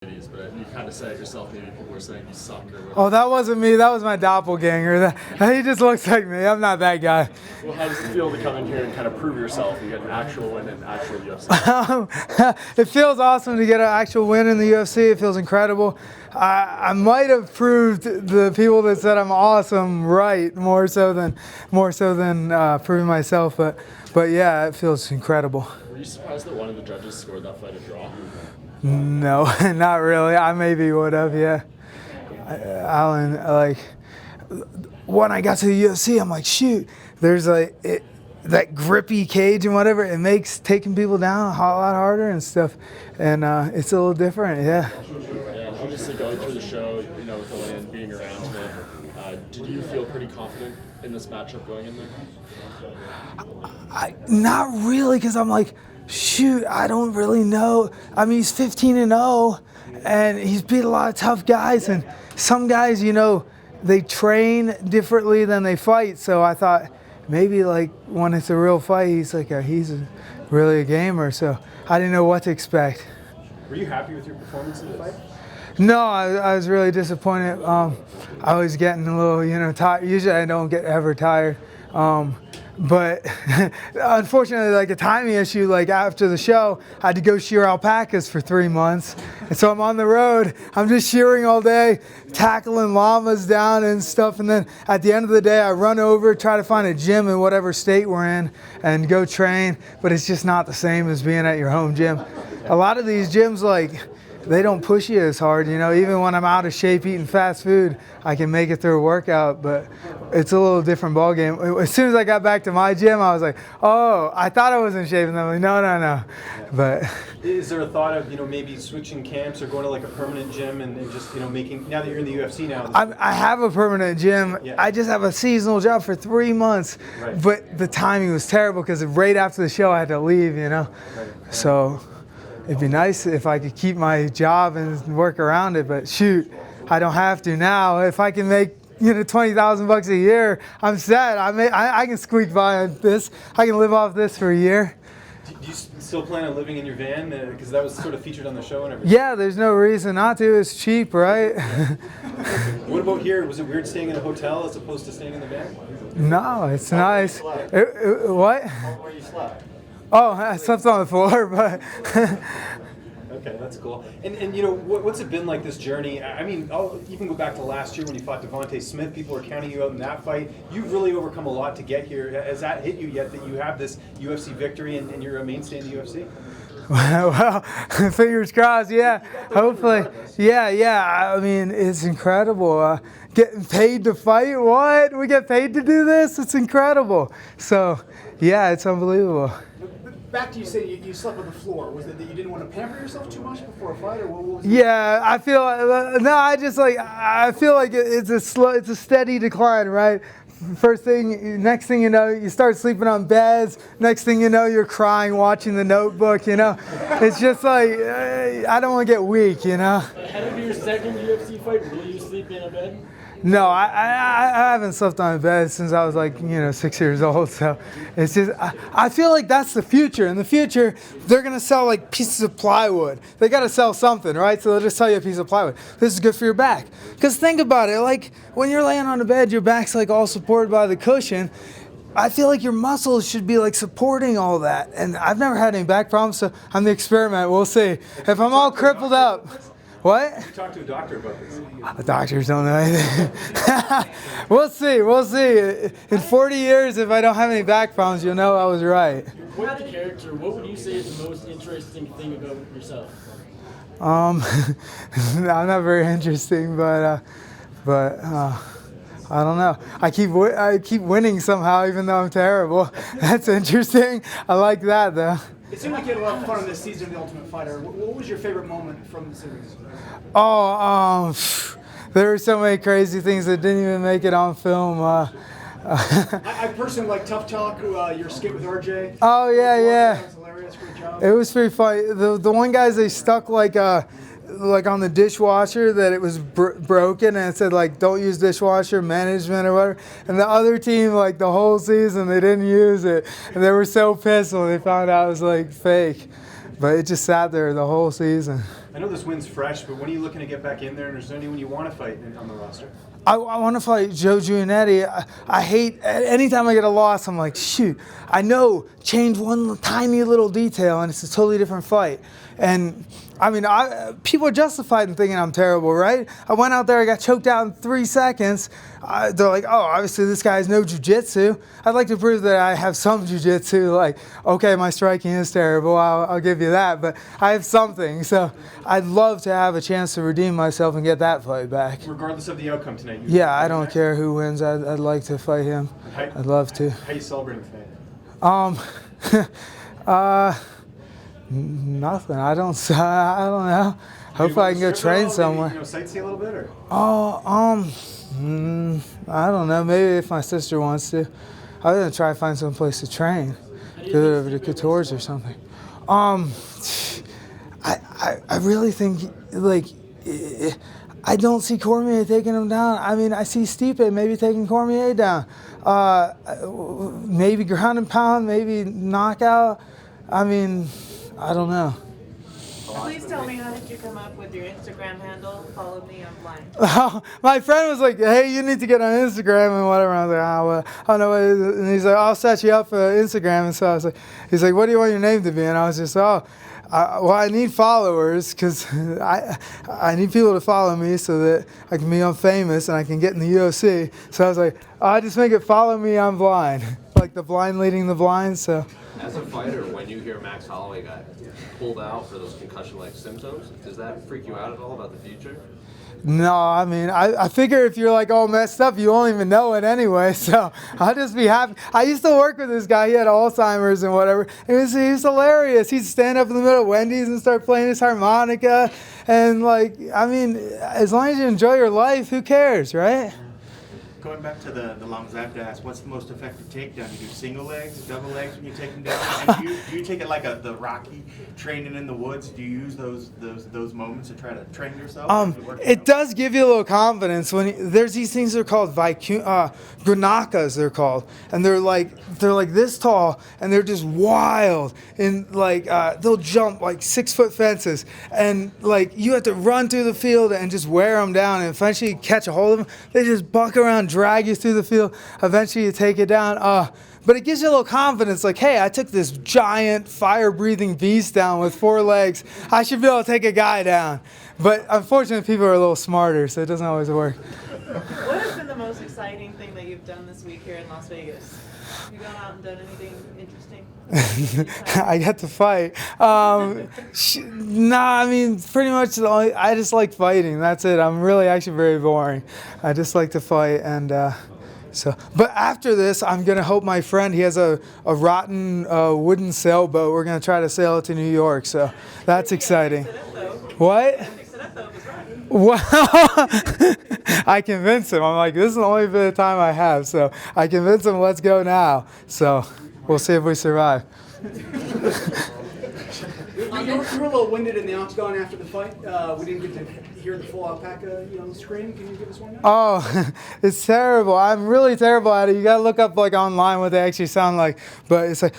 But you kind of said it yourself, maybe people were saying you suck or whatever. Oh, that wasn't me. That was my doppelganger. He just looks like me. I'm not that guy. Well, how does it feel to come in here and kind of prove yourself and get an actual win in actual UFC? It feels awesome to get an actual win in the UFC. It feels incredible. I might have proved the people that said I'm awesome right more so than proving myself. But yeah, it feels incredible. Were you surprised that one of the judges scored that fight a draw? No, not really. I maybe would have, yeah. Allan, like, when I got to the UFC, I'm like, shoot, there's that grippy cage and whatever. It makes taking people down a lot harder and stuff. And it's a little different, yeah. Yeah, obviously going through the show, you know, with Allan being around today, did you feel pretty confident in this matchup going in there? Not really, because I'm like, shoot, I don't really know. I mean, he's 15-0, and he's beat a lot of tough guys. And some guys, you know, they train differently than they fight. So I thought maybe like when it's a real fight, he's really a gamer. So I didn't know what to expect. Were you happy with your performance in the fight? No, I was really disappointed. I was getting a little, you know, tired. Usually I don't get ever tired. But unfortunately, like a timing issue, like after the show, I had to go shear alpacas for 3 months. And so I'm on the road, I'm just shearing all day, tackling llamas down and stuff. And then at the end of the day, I run over, try to find a gym in whatever state we're in and go train. But it's just not the same as being at your home gym. A lot of these gyms, like, they don't push you as hard, you know. Even when I'm out of shape eating fast food, I can make it through a workout, but it's a little different ball game. As soon as I got back to my gym, I was like, oh, I thought I was in shape, and I'm like, no. But is there a thought of, you know, maybe switching camps or going to like a permanent gym and just, you know, making, now that you're in the UFC now? I have a permanent gym. Yeah. I just have a seasonal job for 3 months, Right. But the timing was terrible because right after the show I had to leave, you know. Right. So it'd be nice if I could keep my job and work around it, but shoot, I don't have to now. If I can make, you know, $20,000 a year, I'm set. I can squeak by on this. I can live off this for a year. Do you still plan on living in your van? Because that was sort of featured on the show and everything. Yeah, there's no reason not to. It's cheap, right? What about here? Was it weird staying in a hotel as opposed to staying in the van? No, it's nice. What? Where you slept? Oh, I slept on the floor, but Okay, that's cool. And you know, what's it been like, this journey? I mean, you can go back to last year when you fought Devontae Smith. People are counting you out in that fight. You've really overcome a lot to get here. Has that hit you yet, that you have this UFC victory and you're a mainstay in the UFC? well, fingers crossed, yeah. Hopefully. Yeah. I mean, it's incredible. Getting paid to fight? What? We get paid to do this? It's incredible. So, yeah, it's unbelievable. Back to you saying you slept on the floor. Was it that you didn't want to pamper yourself too much before a fight, or what was it? Yeah, I feel I feel like it's a steady decline, right? Next thing you know, you start sleeping on beds. Next thing you know, you're crying watching The Notebook. You know, it's just like I don't want to get weak. You know. Ahead of your second UFC fight, will you sleep in a bed? No, I haven't slept on a bed since I was like, 6 years old. So it's just, I feel like that's the future. In the future, they're going to sell like pieces of plywood. They got to sell something, right? So they'll just sell you a piece of plywood. This is good for your back. Because think about it, like when you're laying on a bed, your back's like all supported by the cushion. I feel like your muscles should be like supporting all that. And I've never had any back problems, so I'm the experiment. We'll see. If I'm all crippled up. What? You talk to a doctor about this. Doctors don't know anything. We'll see. In 40 years, if I don't have any back problems, you'll know I was right. Quite the character. What would you say is the most interesting thing about yourself? I'm not very interesting, but I don't know. I keep winning somehow, even though I'm terrible. That's interesting. I like that though. It seemed like you had a lot of fun on this season of The Ultimate Fighter. What was your favorite moment from the series? Oh, there were so many crazy things that didn't even make it on film. I personally like Tough Talk, your skit with RJ. Oh yeah. That was hilarious. Great job. It was pretty funny. The one guys, they stuck like on the dishwasher that it was broken, and it said like don't use dishwasher management or whatever. And the other team, like the whole season, they didn't use it, and they were so pissed when they found out it was like fake. But it just sat there the whole season. I know this win's fresh, but when are you looking to get back in there? And is there anyone you want to fight on the roster? I want to fight Joe Giannetti. I hate, anytime I get a loss, I'm like, shoot, I know, change one tiny little detail and it's a totally different fight. And I mean, people are justified in thinking I'm terrible, right? I went out there, I got choked out in 3 seconds. They're like, oh, obviously this guy has no jiu-jitsu. I'd like to prove that I have some jiu-jitsu. Like, okay, my striking is terrible, I'll give you that, but I have something. So I'd love to have a chance to redeem myself and get that fight back. Regardless of the outcome tonight? Yeah, I don't care who wins. I'd like to fight him. I'd love to. How are you celebrating tonight? Nothing. I don't know. Hopefully I can go train somewhere. Maybe, sightsee a little bit, or? I don't know. Maybe if my sister wants to. I'm gonna try to find some place to train. Go over to Couture's or something. I really think like I don't see Cormier taking him down. I mean, I see Stipe maybe taking Cormier down. Maybe ground and pound, maybe knockout. I mean, I don't know. Please tell me, how did you come up with your Instagram handle? Follow me, I'm blind. My friend was like, hey, you need to get on Instagram and whatever. I was like, well, I don't know what it is. And he's like, I'll set you up for Instagram. And so I was like, he's like, what do you want your name to be? And I was just, well, I need followers because I need people to follow me so that I can become famous and I can get in the UFC. So I was like, I'll just make it follow me, I'm blind. Like the blind leading the blind, so. As a fighter, when you hear Max Holloway got pulled out for those concussion-like symptoms, does that freak you out at all about the future? No, I mean, I figure if you're like all messed up, you won't even know it anyway, so I'll just be happy. I used to work with this guy, he had Alzheimer's and whatever. He was hilarious. He'd stand up in the middle of Wendy's and start playing his harmonica, and like, I mean, as long as you enjoy your life, who cares, right? Going back to the long I have to ask, what's the most effective takedown? You do single legs, double legs when you take them down? And do you take it like the Rocky training in the woods? Do you use those moments to try to train yourself? It does give you a little confidence when there's these things that are called gunakas, they're called, and they're like this tall and they're just wild, and like they'll jump like 6-foot fences, and like you have to run through the field and just wear them down, and eventually you catch a hold of them. They just buck around, drag you through the field. Eventually you take it down. But it gives you a little confidence, like, hey, I took this giant fire-breathing beast down with 4 legs. I should be able to take a guy down. But unfortunately, people are a little smarter, so it doesn't always work. What has been the most exciting thing that you've done this week here in Las Vegas? Have you gone out and done anything interesting? I get to fight. I mean, pretty much I just like fighting. That's it. I'm really actually very boring. I just like to fight, and but after this, I'm gonna help my friend. He has a rotten wooden sailboat. We're gonna try to sail it to New York. So that's exciting. What? Well, I convinced him. I'm like, this is the only bit of time I have. So I convinced him, let's go now. So we'll see if we survive. You were a little winded in the Octagon after the fight. We didn't get to hear the full alpaca, scream. Can you give us one now? Oh, it's terrible. I'm really terrible at it. You gotta look up like online what they actually sound like. But it's like,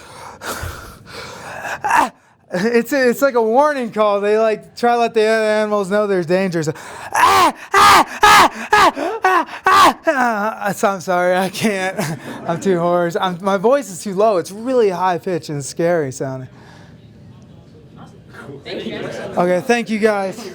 it's like a warning call. They like try to let the other animals know there's danger. So, so I'm sorry, I can't. I'm too hoarse. My voice is too low. It's really high pitched and scary sounding. Thank you. Okay, thank you guys.